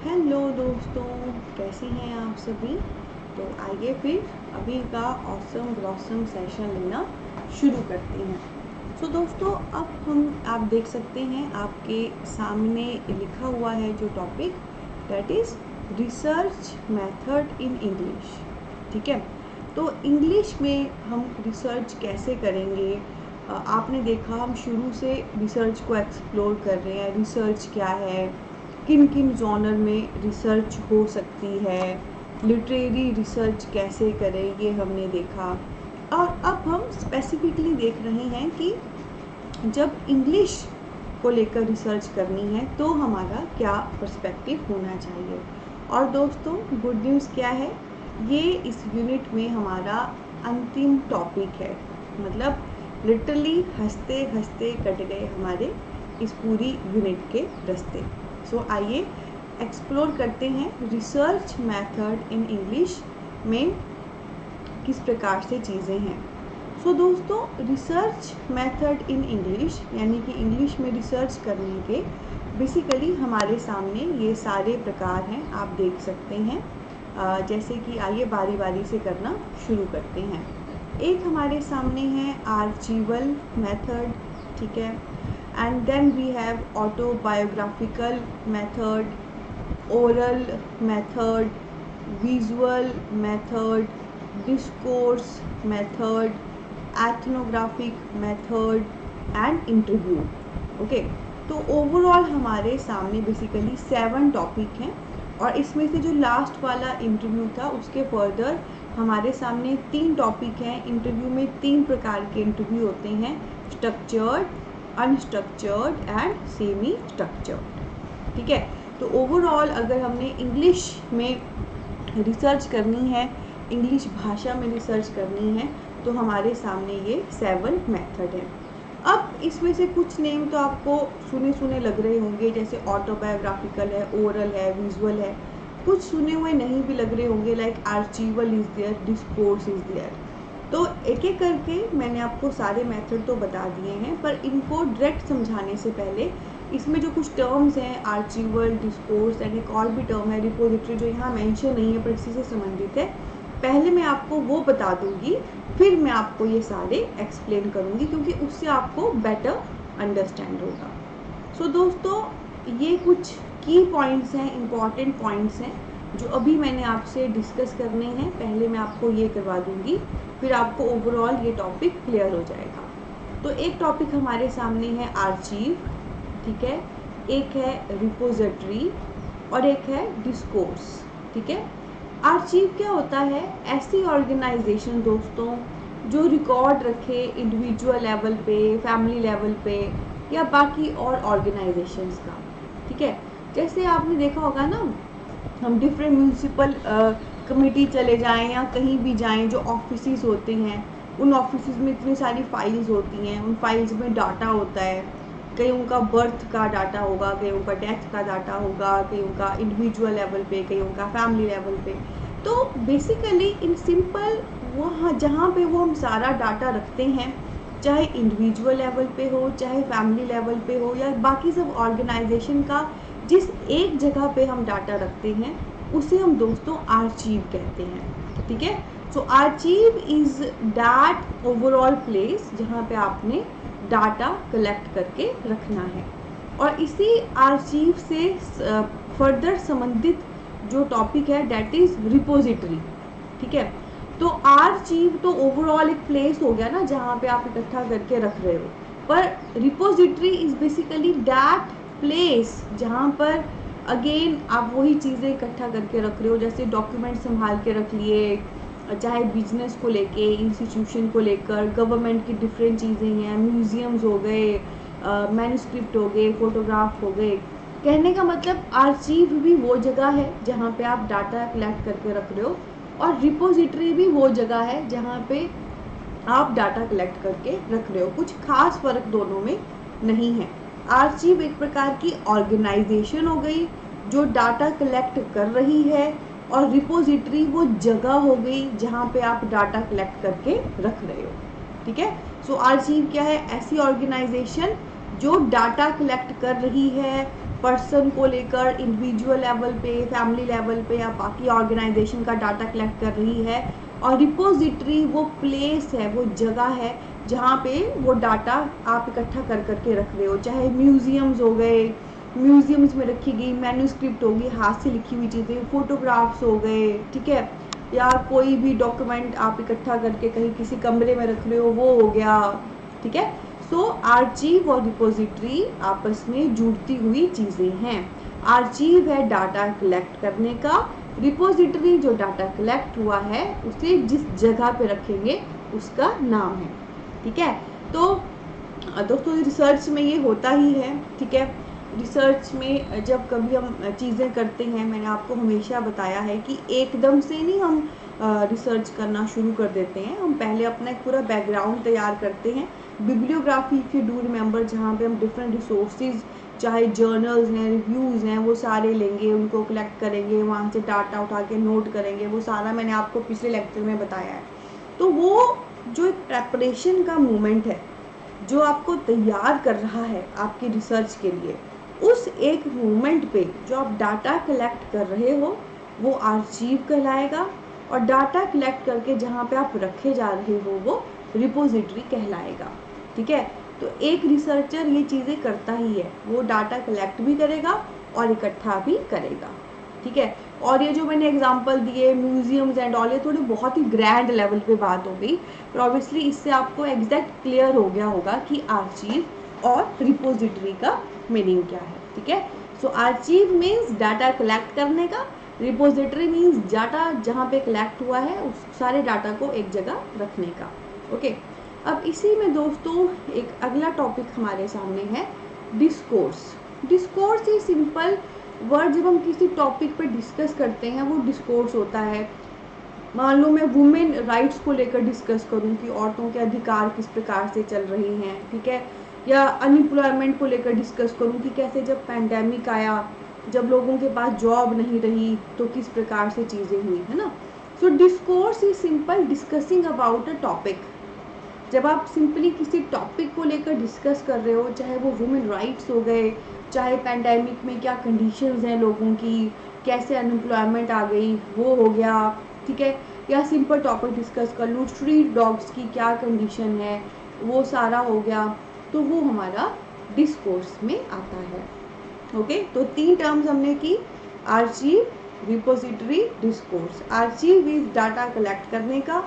Hello दोस्तों, कैसे हैं आप सभी। तो आइए फिर अभी का ऑसम ब्लॉसम सेशन लेना शुरू करते हैं। दोस्तों, अब आप देख सकते हैं आपके सामने लिखा हुआ है जो topic, that is research method in English. ठीक है, तो इंग्लिश में हम रिसर्च कैसे करेंगे। आपने देखा हम शुरू से रिसर्च को एक्सप्लोर कर रहे हैं। रिसर्च क्या है, किन किन जॉनर में रिसर्च हो सकती है, लिटरेरी रिसर्च कैसे करें, ये हमने देखा। और अब हम स्पेसिफिकली देख रहे हैं कि जब इंग्लिश को लेकर रिसर्च करनी है तो हमारा क्या पर्सपेक्टिव होना चाहिए। और दोस्तों, गुड न्यूज़ क्या है, ये इस यूनिट में हमारा अंतिम टॉपिक है। मतलब लिटरली हंसते हंसते कट गए हमारे इस पूरी यूनिट के रास्ते। आइए एक्सप्लोर करते हैं रिसर्च मेथड इन इंग्लिश में किस प्रकार से चीज़ें हैं। दोस्तों, रिसर्च मेथड इन इंग्लिश यानी कि इंग्लिश में रिसर्च करने के बेसिकली हमारे सामने ये सारे प्रकार हैं, आप देख सकते हैं। जैसे कि आइए बारी बारी से करना शुरू करते हैं। एक हमारे सामने है आर्चीवल मेथड, ठीक है। And then we have autobiographical method, oral method, visual method, discourse method, ethnographic method and interview. Okay, तो ओवरऑल हमारे सामने बेसिकली 7 टॉपिक हैं। और इसमें से जो लास्ट वाला इंटरव्यू था उसके फर्दर हमारे सामने 3 टॉपिक हैं। इंटरव्यू में 3 प्रकार के इंटरव्यू होते हैं, structured, unstructured and semi structured. ठीक है, तो ओवरऑल अगर हमने इंग्लिश में रिसर्च करनी है, इंग्लिश भाषा में रिसर्च करनी है, तो हमारे सामने ये 7 मेथड है। अब इसमें से कुछ नेम तो आपको सुने सुने लग रहे होंगे, जैसे ऑटोबायोग्राफिकल है, ओरल है, विजुअल है। कुछ सुने हुए नहीं भी लग रहे होंगे, like archival is there, discourse is there. तो एक एक करके मैंने आपको सारे मेथड तो बता दिए हैं, पर इनको डायरेक्ट समझाने से पहले इसमें जो कुछ टर्म्स हैं, आर्चीवल, डिस्कोर्स एंड एक और भी टर्म है रिपोजिटरी, जो यहाँ मेंशन नहीं है पर इसी से संबंधित है, पहले मैं आपको वो बता दूंगी, फिर मैं आपको ये सारे एक्सप्लेन करूंगी, क्योंकि उससे आपको बेटर अंडरस्टैंड होगा। दोस्तों, ये कुछ की पॉइंट्स हैं, इम्पॉर्टेंट पॉइंट्स हैं जो अभी मैंने आपसे डिस्कस करने हैं। पहले मैं आपको ये करवा दूंगी, फिर आपको ओवरऑल ये टॉपिक क्लियर हो जाएगा। तो एक टॉपिक हमारे सामने है आर्चीव, ठीक है, एक है रिपोजिटरी और एक है डिस्कोर्स। ठीक है, आर्चीव क्या होता है, ऐसी ऑर्गेनाइजेशन दोस्तों जो रिकॉर्ड रखे इंडिविजुअल लेवल पे, फैमिली लेवल पे या बाकी और ऑर्गेनाइजेशंस का। ठीक है, जैसे आपने देखा होगा ना, हम डिफरेंट म्यूनसिपल कमेटी चले जाएं या कहीं भी जाएं, जो ऑफिसेस होते हैं, उन ऑफिसेस में इतनी सारी फाइल्स होती हैं, उन फाइल्स में डाटा होता है। कहीं उनका बर्थ का डाटा होगा, कहीं उनका डेथ का डाटा होगा, कहीं उनका इंडिविजुअल लेवल पे, कहीं उनका फैमिली लेवल पे। तो बेसिकली इन सिंपल वहाँ जहाँ पे वो हम सारा डाटा रखते हैं, चाहे इंडिविजुअल लेवल पे हो, चाहे फैमिली लेवल पे हो, या बाकी सब ऑर्गेनाइजेशन का जिस एक जगह पे हम डाटा रखते हैं, उसे हम दोस्तों आर्चीव कहते हैं। ठीक है, archive is that overall place जहाँ पे आपने डाटा कलेक्ट करके रखना है। और इसी आर्चीव से फर्दर संबंधित जो टॉपिक है, दैट इज रिपोजिटरी। ठीक है, तो आर्चीव तो ओवरऑल एक प्लेस हो गया ना जहाँ पे आप इकट्ठा करके रख रहे हो, पर repository is basically that place जहाँ पर अगेन आप वही चीज़ें इकट्ठा करके रख रहे हो, जैसे डॉक्यूमेंट संभाल के रख लिए, चाहे बिजनेस को लेके, इंस्टीट्यूशन को लेकर, गवर्नमेंट की डिफरेंट चीज़ें हैं, म्यूजियम्स हो गए, मैन्युस्क्रिप्ट हो गए, फोटोग्राफ हो गए। कहने का मतलब आर्चीव भी वो जगह है जहाँ पे आप डाटा कलेक्ट करके रख रहे हो, और रिपोजिटरी भी वो जगह है जहाँ पे आप डाटा कलेक्ट करके रख रहे हो। कुछ खास फर्क दोनों में नहीं है। आर्चीव एक प्रकार की ऑर्गेनाइजेशन हो गई जो डाटा कलेक्ट कर रही है, और रिपोजिटरी वो जगह हो गई जहाँ पे आप डाटा कलेक्ट करके रख रहे हो। ठीक है, आर्चीव क्या है, ऐसी ऑर्गेनाइजेशन जो डाटा कलेक्ट कर रही है, पर्सन को लेकर इंडिविजुअल लेवल पे, फैमिली लेवल पे या बाकी ऑर्गेनाइजेशन का डाटा कलेक्ट कर रही है। और रिपोजिटरी वो प्लेस है, वो जगह है जहाँ पे वो डाटा आप इकट्ठा कर करके रख रहे हो, चाहे म्यूजियम्स हो गए, म्यूजियम्स में रखी गई मैन्यूस्क्रिप्ट होगी, हाथ से लिखी हुई चीज़ें, फोटोग्राफ्स हो गए, ठीक है, या कोई भी डॉक्यूमेंट आप इकट्ठा करके कहीं किसी कमरे में रख रहे हो, वो हो गया, ठीक है। सो आर्चीव और रिपोजिटरी आपस में जुड़ती हुई चीज़ें हैं। आर्चीव है डाटा कलेक्ट करने का, रिपोजिटरी जो डाटा कलेक्ट हुआ है उसे जिस जगह पे रखेंगे उसका नाम है, ठीक है। तो दोस्तों रिसर्च में ये होता ही है, ठीक है। रिसर्च में जब कभी हम चीज़ें करते हैं, मैंने आपको हमेशा बताया है कि एकदम से नहीं हम रिसर्च करना शुरू कर देते हैं। हम पहले अपना एक पूरा बैकग्राउंड तैयार करते हैं, bibliography if you do remember, जहाँ पे हम डिफरेंट रिसोर्सेज, चाहे जर्नल्स हैं, रिव्यूज़ हैं, वो सारे लेंगे, उनको कलेक्ट करेंगे, वहाँ से डाटा उठा के नोट करेंगे, वो सारा मैंने आपको पिछले लेक्चर में बताया है। तो वो जो एक प्रेपरेशन का मोमेंट है, जो आपको तैयार कर रहा है आपकी रिसर्च के लिए, उस एक मोमेंट पे जो आप डाटा कलेक्ट कर रहे हो वो आर्चीव कहलाएगा, और डाटा कलेक्ट करके जहाँ पे आप रखे जा रहे हो वो रिपोजिटरी कहलाएगा, ठीक है। तो एक रिसर्चर ये चीज़ें करता ही है, वो डाटा कलेक्ट भी करेगा और इकट्ठा भी करेगा, ठीक है। और ये जो मैंने एग्जांपल दिए म्यूजियम्स एंड ऑल, ये थोड़ी बहुत ही ग्रैंड लेवल पे बात हो गई, पर ऑब्वियसली इससे आपको एग्जैक्ट क्लियर हो गया होगा कि आर्चीव और रिपोजिटरी का मीनिंग क्या है, ठीक है। सो आर्चीव मीन्स डाटा कलेक्ट करने का, रिपोजिटरी मीन्स डाटा जहाँ पे कलेक्ट हुआ है उस सारे डाटा को एक जगह रखने का, ओके। अब इसी में दोस्तों एक अगला टॉपिक हमारे सामने है डिस्कोर्स। डिस्कोर्स ये सिंपल वर्ड, जब हम किसी टॉपिक पे डिस्कस करते हैं वो डिस्कोर्स होता है। मान लो मैं वुमेन राइट्स को लेकर डिस्कस करूं कि औरतों के अधिकार किस प्रकार से चल रही हैं, ठीक है, या अनएम्प्लॉयमेंट को लेकर डिस्कस करूं कि कैसे जब पैंडेमिक आया, जब लोगों के पास जॉब नहीं रही तो किस प्रकार से चीज़ें हुई, है ना। So discourse is simple discussing about a topic. जब आप सिंपली किसी टॉपिक को लेकर डिस्कस कर रहे हो, चाहे वो वुमेन राइट्स हो गए, चाहे पैंडेमिक में क्या कंडीशंस हैं लोगों की, कैसे अनएम्प्लॉयमेंट आ गई वो हो गया, ठीक है, या सिंपल टॉपिक डिस्कस कर लूँ स्ट्रीट डॉग्स की क्या कंडीशन है, वो सारा हो गया, तो वो हमारा डिस्कोर्स में आता है, ओके। तो 3 टर्म्स हमने की, archive, repository, discourse. Archive is data collect करने का,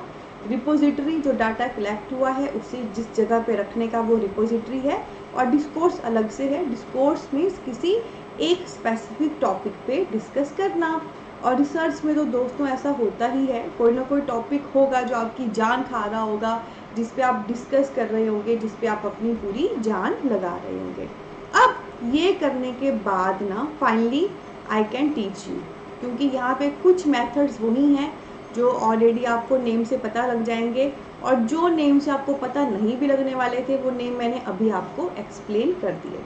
रिपोजिटरी जो डाटा कलेक्ट हुआ है उसे जिस जगह पे रखने का वो रिपोजिटरी है, और डिस्कोर्स अलग से है। डिस्कोर्स मीन्स किसी एक स्पेसिफिक टॉपिक पे डिस्कस करना। और रिसर्च में तो दोस्तों ऐसा होता ही है, कोई ना कोई टॉपिक होगा जो आपकी जान खा रहा होगा, जिस पे आप डिस्कस कर रहे होंगे, जिस पे आप अपनी पूरी जान लगा रहे होंगे। अब ये करने के बाद ना finally I can teach you, क्योंकि यहाँ पे कुछ मेथड्स वही हैं जो ऑलरेडी आपको नेम से पता लग जाएंगे, और जो नेम से आपको पता नहीं भी लगने वाले थे वो नेम मैंने अभी आपको एक्सप्लेन कर दिए।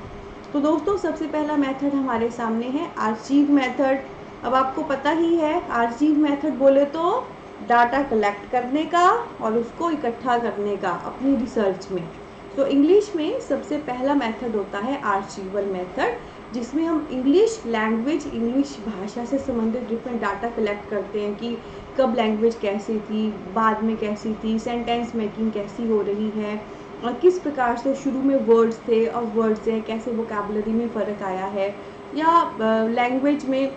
तो दोस्तों सबसे पहला मेथड हमारे सामने है आर्चीव मेथड। अब आपको पता ही है आर्चीव मेथड बोले तो डाटा कलेक्ट करने का और उसको इकट्ठा करने का अपनी रिसर्च में। तो इंग्लिश में सबसे पहला मेथड होता है आर्चीवल मेथड, जिसमें हम इंग्लिश लैंग्वेज, इंग्लिश भाषा से संबंधित डिफरेंट डाटा कलेक्ट करते हैं कि कब लैंग्वेज कैसी थी, बाद में कैसी थी, सेंटेंस मेकिंग कैसी हो रही है, और किस प्रकार से शुरू में वर्ड्स थे और वर्ड्स से कैसे वोकैबुलरी में फ़र्क आया है, या लैंग्वेज में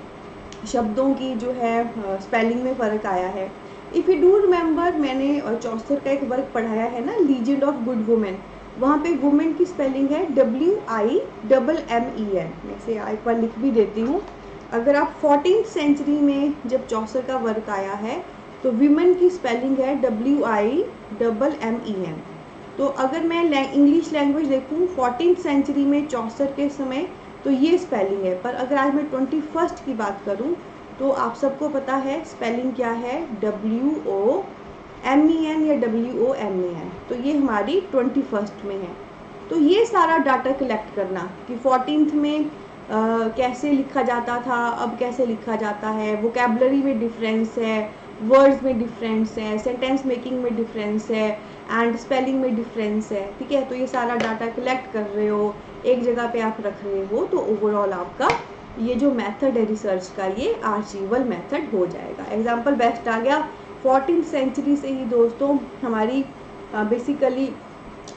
शब्दों की जो है स्पेलिंग में फ़र्क आया है। इफ़ यू डू रिमेंबर, मैंने चौसर का एक वर्क पढ़ाया है ना, लीजेंड ऑफ गुड वुमेन, वहाँ पे वुमेन की स्पेलिंग है WIMMEN। मैं इसे एक बार लिख भी देती हूँ। अगर आप 14th सेंचुरी में जब चौसर का वर्क आया है तो विमेन की स्पेलिंग है WIMMEN। तो अगर मैं इंग्लिश लैंग्वेज देखूँ 14th सेंचुरी में चौसर के समय तो ये स्पेलिंग है, पर अगर आज मैं 21st की बात करूँ तो आप सबको पता है स्पेलिंग क्या है, WOMEN या WOMAN। तो ये हमारी 21st में है। तो ये सारा डाटा कलेक्ट करना कि 14th में कैसे लिखा जाता था, अब कैसे लिखा जाता है, वोकैबुलरी में डिफरेंस है, वर्ड्स में डिफरेंस है, सेंटेंस मेकिंग में डिफरेंस है, एंड स्पेलिंग में डिफरेंस है, ठीक है। तो ये सारा डाटा कलेक्ट कर रहे हो, एक जगह पे आप रख रहे हो, तो ओवरऑल आपका ये जो मेथड है रिसर्च का, ये आर्चीवल मेथड हो जाएगा। एग्जाम्पल बेस्ट आ गया, 14th सेंचुरी से ही दोस्तों हमारी बेसिकली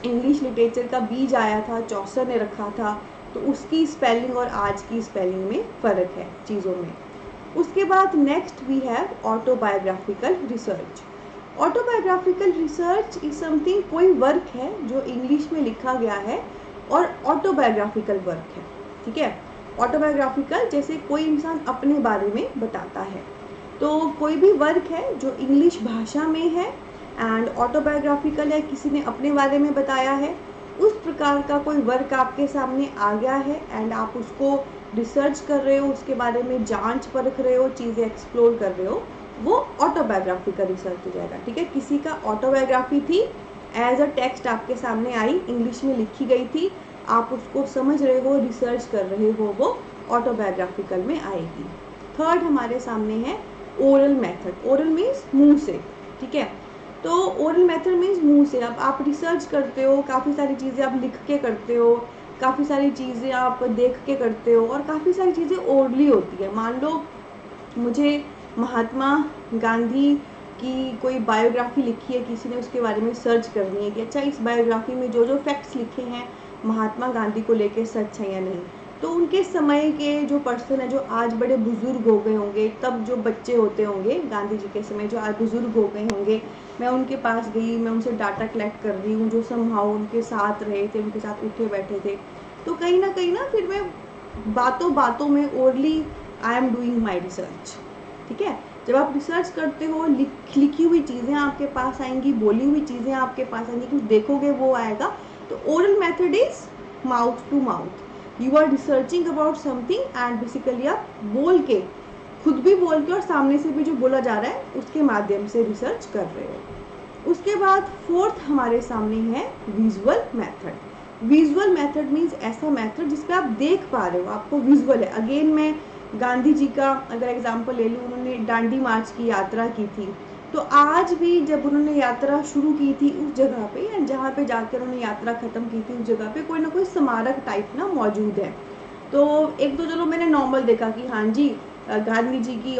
इंग्लिश लिटरेचर का बीज आया था, चौसर ने रखा था, तो उसकी स्पेलिंग और आज की स्पेलिंग में फ़र्क है चीज़ों में। उसके बाद next we have autobiographical research. Autobiographical research is something, कोई वर्क है जो इंग्लिश में लिखा गया है और ऑटोबायोग्राफिकल वर्क है, ठीक है। ऑटोबायोग्राफिकल जैसे कोई इंसान अपने बारे में बताता है, तो कोई भी वर्क है जो इंग्लिश भाषा में है एंड ऑटोबायोग्राफिकल है, किसी ने अपने बारे में बताया है, उस प्रकार का कोई वर्क आपके सामने आ गया है एंड आप उसको रिसर्च कर रहे हो, उसके बारे में जांच परख रहे हो, चीज़ें एक्सप्लोर कर रहे हो, वो ऑटोबायोग्राफिकल रिसर्च हो जाएगा, ठीक है। किसी का ऑटोबायोग्राफी थी, एज अ टेक्स्ट आपके सामने आई, इंग्लिश में लिखी गई थी, आप उसको समझ रहे हो, रिसर्च कर रहे हो, वो ऑटोबायोग्राफिकल में आएगी। थर्ड हमारे सामने है ओरल मेथड। ओरल मीन्स मुंह से, ठीक है। तो ओरल मेथड मीन्स मुंह से, अब आप रिसर्च करते हो, काफ़ी सारी चीज़ें आप लिख के करते हो, काफ़ी सारी चीज़ें आप देख के करते हो, और काफ़ी सारी चीज़ें ओरली होती है। मान लो मुझे महात्मा गांधी की कोई बायोग्राफी लिखी है, किसी ने उसके बारे में सर्च करनी है कि अच्छा इस बायोग्राफी में जो जो फैक्ट्स लिखे हैं महात्मा गांधी को लेके सच है या नहीं, तो उनके समय के जो पर्सन है, जो आज बड़े बुजुर्ग हो गए होंगे, तब जो बच्चे होते होंगे गांधी जी के समय, जो आज बुजुर्ग हो गए होंगे, मैं उनके पास गई, मैं उनसे डाटा कलेक्ट कर रही हूँ, जो समहाउ उनके साथ रहे थे, उनके साथ उठे बैठे थे, तो कहीं ना फिर मैं बातों बातों में orally I am doing my research, ठीक है। जब आप रिसर्च करते हो, लिखी हुई चीज़ें आपके पास आएंगी, बोली हुई चीज़ें आपके पास आएंगी, कुछ देखोगे वो आएगा। तो oral method is mouth to mouth, you are researching about something and basically आप बोल के, खुद भी बोल के और सामने से भी जो बोला जा रहा है उसके माध्यम से रिसर्च कर रहे हो। उसके बाद फोर्थ हमारे सामने है visual method. Visual method means ऐसा मेथड जिसपे आप देख पा रहे हो, आपको विजुअल है। अगेन मैं गांधी जी का अगर एग्जाम्पल ले लूँ, उन्होंने दांडी मार्च की यात्रा की थी, तो आज भी जब उन्होंने यात्रा शुरू की थी उस जगह पे, या जहाँ पे जाकर उन्होंने यात्रा ख़त्म की थी उस जगह पे कोई ना कोई स्मारक टाइप ना मौजूद है। तो एक तो चलो मैंने नॉर्मल देखा कि हाँ जी गांधी जी की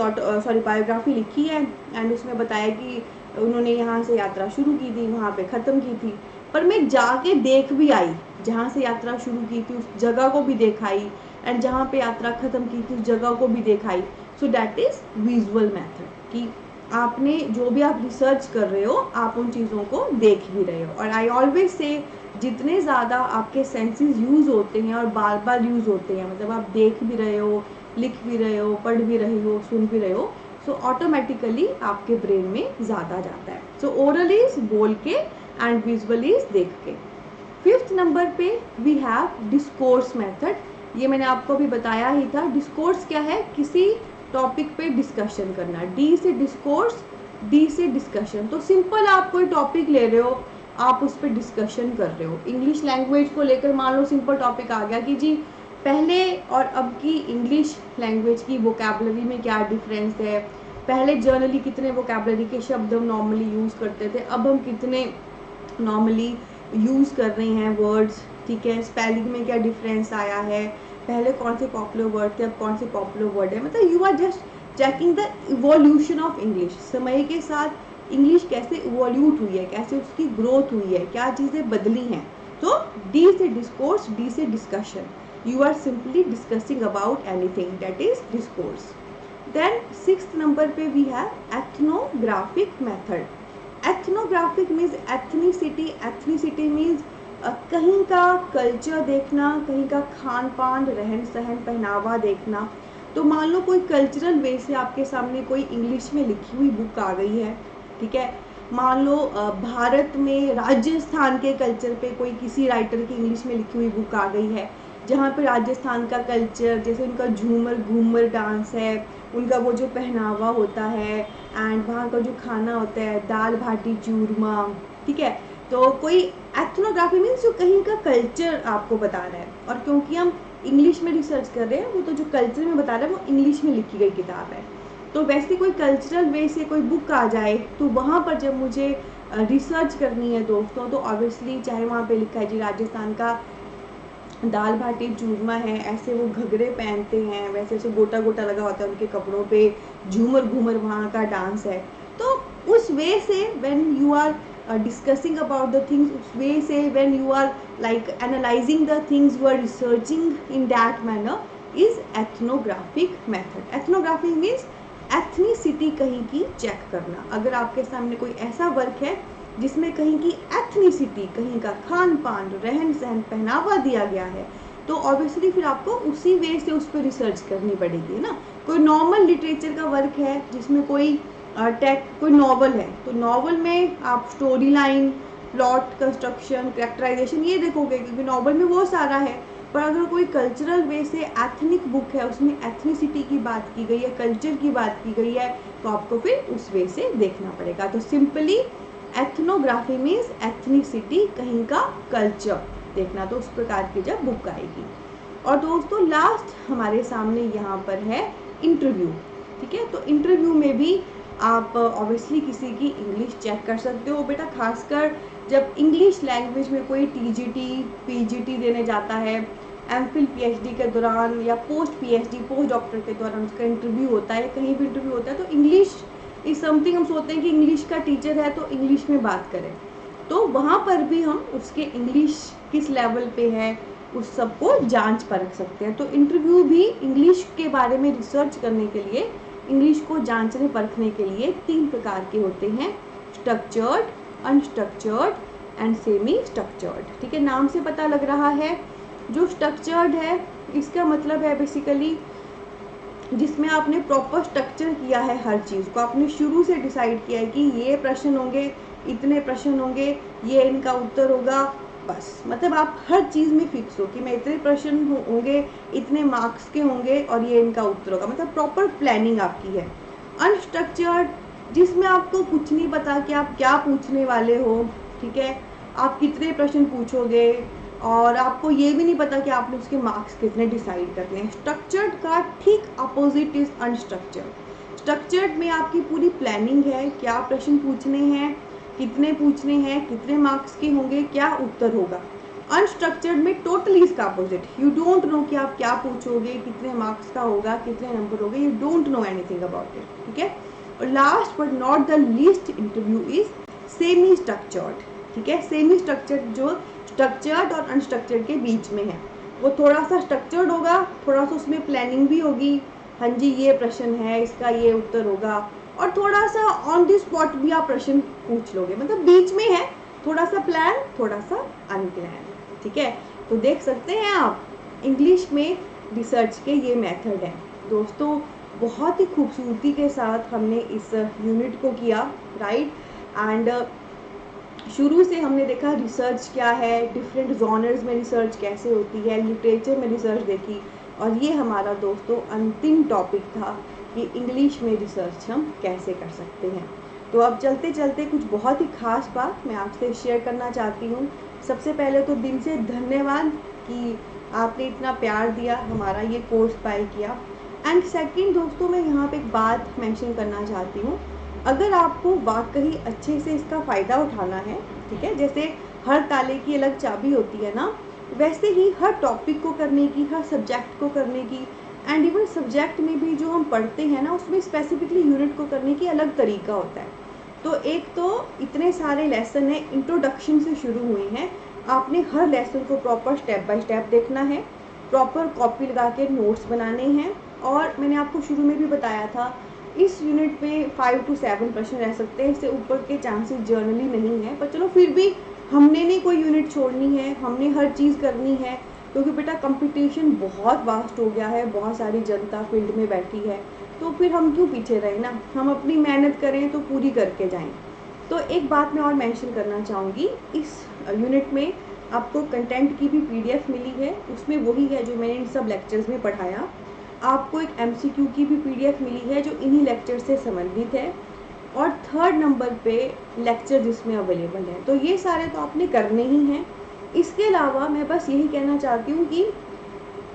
बायोग्राफी लिखी है एंड उसमें बताया कि उन्होंने यहाँ से यात्रा शुरू की थी, वहाँ पे ख़त्म की थी, पर मैं जाके देख भी आई, जहाँ से यात्रा शुरू की थी उस जगह को भी दिखाई एंड जहाँ पे यात्रा ख़त्म की थी उस जगह को भी दिखाई। So that is visual method, कि आपने जो भी आप रिसर्च कर रहे हो आप उन चीज़ों को देख भी रहे हो। और आई ऑलवेज से जितने ज़्यादा आपके सेंसेस यूज़ होते हैं और बार बार यूज़ होते हैं, मतलब आप देख भी रहे हो, लिख भी रहे हो, पढ़ भी रहे हो, सुन भी रहे हो, सो ऑटोमेटिकली आपके ब्रेन में ज़्यादा जाता है। सो ओरल इज बोल के एंड विजुअल इज देख के। फिफ्थ नंबर पे वी हैव डिस्कोर्स मेथड। ये मैंने आपको भी बताया ही था। डिस्कोर्स क्या है? किसी टॉपिक पे डिस्कशन करना। डी से डिस्कोर्स, डी से डिस्कशन। तो सिंपल आप कोई टॉपिक ले रहे हो, आप उस पर डिस्कशन कर रहे हो। इंग्लिश लैंग्वेज को लेकर मान लो सिंपल टॉपिक आ गया कि जी पहले और अब की इंग्लिश लैंग्वेज की वोकैबुलरी में क्या डिफरेंस है, पहले जर्नली कितने वोकैबुलरी के शब्द हम नॉर्मली यूज़ करते थे, अब हम कितने नॉर्मली यूज़ कर रहे हैं वर्ड्स, ठीक है। स्पेलिंग में क्या डिफरेंस आया है, पहले कौन से पॉपुलर वर्ड थे, अब कौन से पॉपुलर वर्ड है। मतलब you are just checking the evolution of English. समय के साथ इंग्लिश कैसे इवोल्यूट हुई है, कैसे उसकी ग्रोथ हुई है, क्या चीज़ें बदली हैं। तो डी से डिस्कोर्स, डी से discussion. You are simply discussing about anything, that is discourse. Then sixth number पे we have ethnographic method. Ethnographic means ethnicity. Ethnicity means कहीं का कल्चर देखना, कहीं का खान पान, रहन सहन, पहनावा देखना। तो मान लो कोई कल्चरल वे से आपके सामने कोई इंग्लिश में लिखी हुई बुक आ गई है, ठीक है। मान लो भारत में राजस्थान के कल्चर पे कोई किसी राइटर की इंग्लिश में लिखी हुई बुक आ गई है, जहाँ पे राजस्थान का कल्चर, जैसे उनका झूमर घूमर डांस है, उनका वो जो पहनावा होता है एंड वहाँ का जो खाना होता है, दाल बाटी चूरमा, ठीक है। तो कोई एथनोग्राफी मीन्स जो कहीं का कल्चर आपको बता रहा है, और क्योंकि हम इंग्लिश में रिसर्च कर रहे हैं, वो तो जो कल्चर में बता रहा है वो इंग्लिश में लिखी गई किताब है। तो वैसे कोई कल्चरल वे से कोई बुक आ जाए, तो वहाँ पर जब मुझे रिसर्च करनी है दोस्तों, तो ऑब्वियसली चाहे वहाँ पे लिखा है जी राजस्थान का दाल बाटी चूरमा है, ऐसे वो घघरे पहनते हैं, वैसे ऐसे गोटा गोटा लगा होता है उनके कपड़ों पे, झूमर घूमर वहाँ का डांस है। तो उस वे से when you are discussing about the things, उस वे से when you are like analysing the things, you are researching in that manner is ethnographic method. Ethnography means ethnicity कहीं की चेक करना। अगर आपके सामने कोई ऐसा वर्क है जिसमें कहीं की एथनिसिटी, कहीं का खान पान, रहन सहन, पहनावा दिया गया है, तो ऑब्वियसली फिर आपको उसी वे से उस पर रिसर्च करनी पड़ेगी ना। कोई नॉर्मल लिटरेचर का वर्क है जिसमें कोई कोई नॉवल है, तो नॉवल में आप story line, plot, construction, characterisation ये देखोगे, क्योंकि नॉवल में वो सारा है। पर अगर कोई कल्चरल वे से एथनिक बुक है, उसमें एथनिसिटी की बात की गई है, कल्चर की बात की गई है, तो आपको फिर उस वे से देखना पड़ेगा। तो सिंपली एथनोग्राफी मीन्स एथनिसिटी, कहीं का कल्चर देखना, तो उस प्रकार की जब बुक आएगी। और दोस्तों लास्ट हमारे सामने यहाँ पर है इंटरव्यू। ठीक है, तो इंटरव्यू में भी आप ऑब्वियसली किसी की इंग्लिश चेक कर सकते हो बेटा, खासकर जब इंग्लिश लैंग्वेज में कोई टीजीटी पीजीटी देने जाता है, एमफिल पीएचडी के दौरान या पोस्ट पीएचडी पोस्ट डॉक्टर के दौरान उसका इंटरव्यू होता है, कहीं भी इंटरव्यू होता है, तो इंग्लिश इज समथिंग, हम सोचते हैं कि इंग्लिश का टीचर है तो इंग्लिश में बात करें, तो वहाँ पर भी हम उसके इंग्लिश किस लेवल पे है उस सबको जांच परख सकते हैं। तो इंटरव्यू भी इंग्लिश के बारे में रिसर्च करने के लिए, इंग्लिश को जांचने परखने के लिए 3 प्रकार के होते हैं, structured, unstructured and semi structured. ठीक है, नाम से पता लग रहा है। जो स्ट्रक्चर्ड है इसका मतलब है बेसिकली जिसमें आपने प्रॉपर स्ट्रक्चर किया है, हर चीज़ को आपने शुरू से डिसाइड किया है कि ये प्रश्न होंगे, इतने प्रश्न होंगे, ये इनका उत्तर होगा, बस मतलब आप हर चीज़ में फिक्स हो कि मैं इतने प्रश्न होंगे, इतने मार्क्स के होंगे और ये इनका उत्तर होगा, मतलब प्रॉपर प्लानिंग आपकी है। अनस्ट्रक्चर्ड जिसमें आपको कुछ नहीं पता कि आप क्या पूछने वाले हो, ठीक है, आप कितने प्रश्न पूछोगे और आपको ये भी नहीं पता कि आपने उसके मार्क्स कितने डिसाइड करने हैं। स्ट्रक्चर्ड का ठीक अपोजिट इज अनस्ट्रक्चर्ड। स्ट्रक्चर्ड में आपकी पूरी प्लानिंग है, क्या प्रश्न पूछने हैं, कितने पूछने हैं, कितने मार्क्स के होंगे, क्या उत्तर होगा। अनस्ट्रक्चर्ड में टोटली इसका अपोजिट, यू डोंट नो कि आप क्या पूछोगे, कितने मार्क्स का होगा, कितने नंबर होंगे, you don't know anything about it. ठीक है, और last but not the least interview is semi structured. ठीक है, सेमी स्ट्रक्चर्ड जो स्ट्रक्चर्ड और अनस्ट्रक्चर्ड के बीच में है, वो थोड़ा सा स्ट्रक्चर्ड होगा, थोड़ा सा उसमें प्लानिंग भी होगी, हाँ जी ये प्रश्न है, इसका ये उत्तर होगा, और थोड़ा सा ऑन द स्पॉट भी आप प्रश्न पूछ लोगे, मतलब बीच में है, थोड़ा सा प्लान, थोड़ा सा अनप्लान। ठीक है, तो देख सकते हैं आप इंग्लिश में रिसर्च के ये मेथड हैं। दोस्तों बहुत ही खूबसूरती के साथ हमने इस यूनिट को किया, राइट, एंड शुरू से हमने देखा रिसर्च क्या है, डिफरेंट जॉनर्स में रिसर्च कैसे होती है, लिटरेचर में रिसर्च देखी, और ये हमारा दोस्तों अंतिम टॉपिक था कि इंग्लिश में रिसर्च हम कैसे कर सकते हैं। तो अब चलते चलते कुछ बहुत ही खास बात मैं आपसे शेयर करना चाहती हूँ। सबसे पहले तो दिल से धन्यवाद कि आपने इतना प्यार दिया, हमारा ये कोर्स बाय किया। एंड सेकंड दोस्तों मैं यहाँ पे एक बात मेंशन करना चाहती हूँ, अगर आपको वाकई अच्छे से इसका फ़ायदा उठाना है, ठीक है, जैसे हर ताले की अलग चाबी होती है ना, वैसे ही हर टॉपिक को करने की, हर सब्जेक्ट को करने की, एंड इवन सब्जेक्ट में भी जो हम पढ़ते हैं ना उसमें स्पेसिफिकली यूनिट को करने की अलग तरीका होता है। तो एक तो इतने सारे लेसन हैं, इंट्रोडक्शन से शुरू हुए हैं, आपने हर लेसन को प्रॉपर स्टेप बाय स्टेप देखना है, प्रॉपर कॉपी लगा के नोट्स बनाने हैं, और मैंने आपको शुरू में भी बताया था इस यूनिट में 5 to 7 प्रश्न रह सकते हैं, इससे ऊपर के चांसेस जर्नली नहीं है, पर चलो फिर भी हमने नहीं कोई यूनिट छोड़नी है, हमने हर चीज़ करनी है, क्योंकि बेटा कंपटीशन बहुत वास्ट हो गया है, बहुत सारी जनता फील्ड में बैठी है, तो फिर हम क्यों पीछे रहें ना, हम अपनी मेहनत करें तो पूरी करके जाएं। तो एक बात मैं और मेंशन करना चाहूँगी, इस यूनिट में आपको कंटेंट की भी PDF मिली है, उसमें वही है जो मैंने इन सब लेक्चर्स में पढ़ाया। आपको एक MCQ की भी PDF मिली है जो इन्हीं लेक्चर से संबंधित है, और 3rd नंबर पे लेक्चर जिसमें अवेलेबल है। तो ये सारे तो आपने करने ही हैं। इसके अलावा मैं बस यही कहना चाहती हूँ कि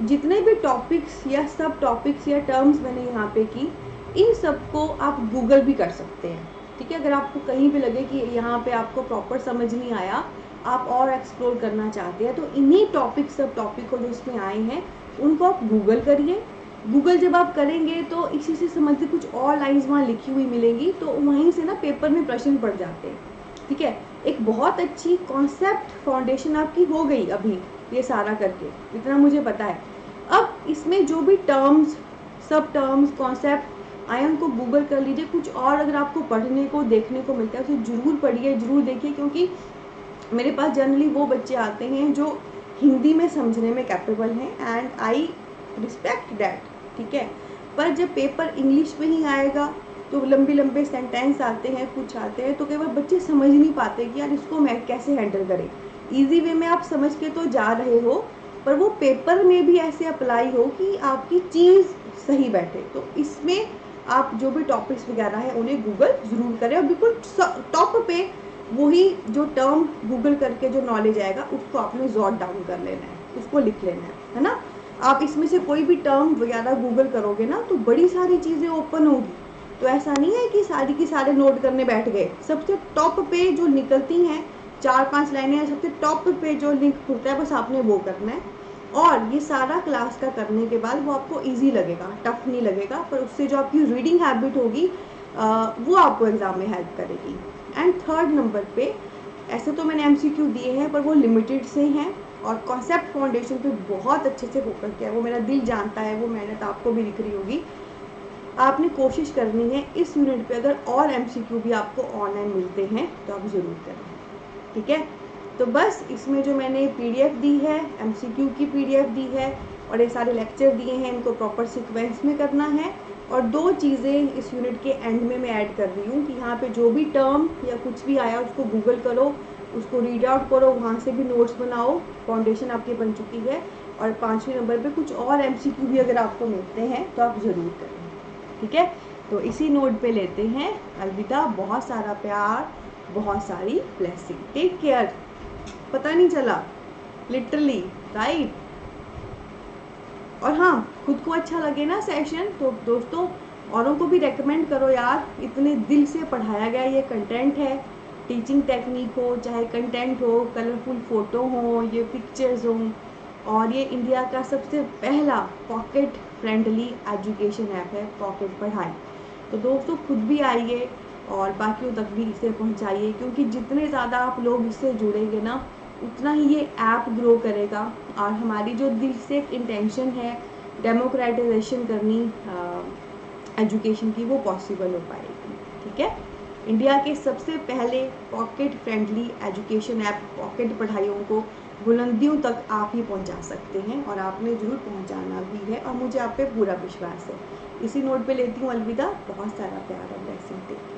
जितने भी टॉपिक्स या सब टॉपिक्स या टर्म्स मैंने यहाँ पे की, इन सबको आप गूगल भी कर सकते हैं। ठीक है, अगर आपको कहीं भी लगे कि यहाँ पे आपको प्रॉपर समझ नहीं आया, आप और एक्सप्लोर करना चाहते हैं, तो इन्हीं टॉपिक सब टॉपिक को जो इसमें आए हैं उनको आप गूगल करिए। गूगल जब आप करेंगे तो इसी से संबंधित कुछ और लाइंस वहाँ लिखी हुई मिलेंगी, तो वहीं से ना पेपर में प्रश्न पड़ जाते हैं। ठीक है, एक बहुत अच्छी कॉन्सेप्ट फाउंडेशन आपकी हो गई अभी ये सारा करके, इतना मुझे पता है। अब इसमें जो भी टर्म्स, सब टर्म्स, कॉन्सेप्ट आए उनको गूगल कर लीजिए। कुछ और अगर आपको पढ़ने को देखने को मिलता है उसे ज़रूर पढ़िए, ज़रूर देखिए, क्योंकि मेरे पास जनरली वो बच्चे आते हैं जो हिंदी में समझने में कैपेबल हैं एंड आई रिस्पेक्ट दैट। ठीक है, पर जब पेपर इंग्लिश में ही आएगा तो लंबे लंबे सेंटेंस आते हैं, कुछ आते हैं, तो कई बार बच्चे समझ नहीं पाते कि यार इसको मैं कैसे हैंडल करें। ईजी वे में आप समझ के तो जा रहे हो, पर वो पेपर में भी ऐसे अप्लाई हो कि आपकी चीज़ सही बैठे। तो इसमें आप जो भी टॉपिक्स वगैरह हैं उन्हें गूगल ज़रूर करें, और बिल्कुल टॉप पे वही जो टर्म गूगल करके जो नॉलेज आएगा उसको आपने जॉट डाउन कर लेना है, उसको लिख लेना है ना। आप इसमें से कोई भी टर्म वगैरह गूगल करोगे ना तो बड़ी सारी चीज़ें ओपन होगी। तो ऐसा नहीं है कि सारी की सारे नोट करने बैठ गए, सबसे टॉप पे जो निकलती हैं 4-5 लाइनें, सबसे टॉप पे जो लिंक खुलता है बस आपने वो करना है। और ये सारा क्लास का करने के बाद वो आपको इजी लगेगा, टफ नहीं लगेगा, पर उससे जो आपकी रीडिंग हैबिट होगी वो आपको एग्ज़ाम में हेल्प करेगी। एंड थर्ड नंबर पे, ऐसे तो मैंने MCQ दिए हैं पर वो लिमिटेड से हैं, और कॉन्सेप्ट फाउंडेशन पे बहुत अच्छे से फोकस किया है, वो मेरा दिल जानता है, वो मेहनत आपको भी दिख रही होगी। आपने कोशिश करनी है इस यूनिट पे अगर और MCQ भी आपको ऑनलाइन मिलते हैं तो आप ज़रूर करें। ठीक है, तो बस इसमें जो मैंने PDF दी है, MCQ की PDF दी है, और ये सारे लेक्चर दिए हैं, इनको प्रॉपर सीक्वेंस में करना है। और 2 चीज़ें इस यूनिट के एंड में मैं ऐड कर रही हूँ कि यहाँ पे जो भी टर्म या कुछ भी आया उसको गूगल करो, उसको रीड आउट करो, वहाँ से भी नोट्स बनाओ, फाउंडेशन आपकी बन चुकी है। और 5वें नंबर पे कुछ और MCQ भी अगर आपको मिलते हैं तो आप ज़रूर करें। ठीक है, तो इसी नोट पे लेते हैं अलविदा। बहुत सारा प्यार, बहुत सारी ब्लेसिंग, टेक केयर। पता नहीं चला लिटरली, राइट। और हाँ, खुद को अच्छा लगे ना सेशन तो दोस्तों औरों को भी रेकमेंड करो यार। इतने दिल से पढ़ाया गया ये कंटेंट है, टीचिंग टेक्निक हो, चाहे कंटेंट हो, कलरफुल फ़ोटो हो, ये पिक्चर्स हों, और ये इंडिया का सबसे पहला पॉकेट फ्रेंडली एजुकेशन ऐप है पॉकेट पढ़ाई। तो दोस्तों खुद भी आइए और बाकियों तक भी इसे पहुंचाइए, क्योंकि जितने ज़्यादा आप लोग इससे जुड़ेंगे ना उतना ही ये ऐप ग्रो करेगा। और हमारी जो दिल से एक इंटेंशन है डेमोक्रेटाइजेशन करनी एजुकेशन की, वो पॉसिबल हो पाएगी। ठीक है, इंडिया के सबसे पहले pocket friendly education app pocket पढ़ाइयों को बुलंदियों तक आप ही पहुंचा सकते हैं, और आपने ज़रूर पहुंचाना भी है, और मुझे आप पे पूरा विश्वास है। इसी नोट पे लेती हूँ अलविदा। बहुत सारा प्यार और ब्लेसिंग।